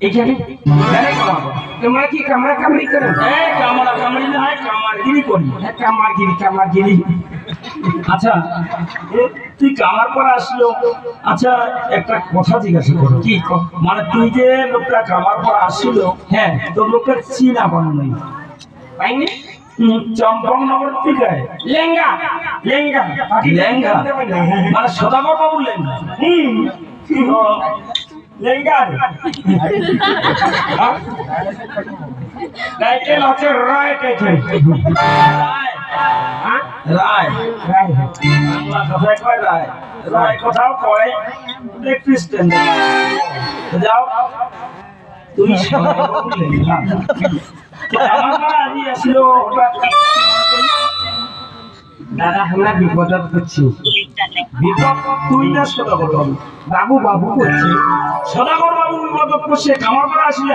এইখানে তোমরা কি কামড়া কামড়ি করো? কামড়া কামড়ি না হয় কামারগিরি করি। কামারগিরি। আচ্ছা তুই কামার পরে আসলো, আচ্ছা একটা কথা জিজ্ঞাসা করো, কি মানে তুই যে লোকটা কামার পরে আসলো, হ্যাঁ তোর লোকের চিনা বানো নেই পাইনি চম্পকনগর থেকে লেঙ্গা লেঙ্গা লেঙ্গা মানে সদাগর বাবু লেঙ্গা লেঙ্গা টাইটেল হচ্ছে রায় টাইটেল। রায় বাংলা কথায় কয় রায়, রায় কথাও কয় খ্রিস্টান। যাও তুই সদাগর বাবু লেঙ্গা আমার আজি আসিল হঠাৎ দাদা আমরা বিপদত করছি। বিপদ তুই না সদাগর বাবু? বাবু করছে। সদাগর বাবু বিপদ করছে, কামার পরে আসলে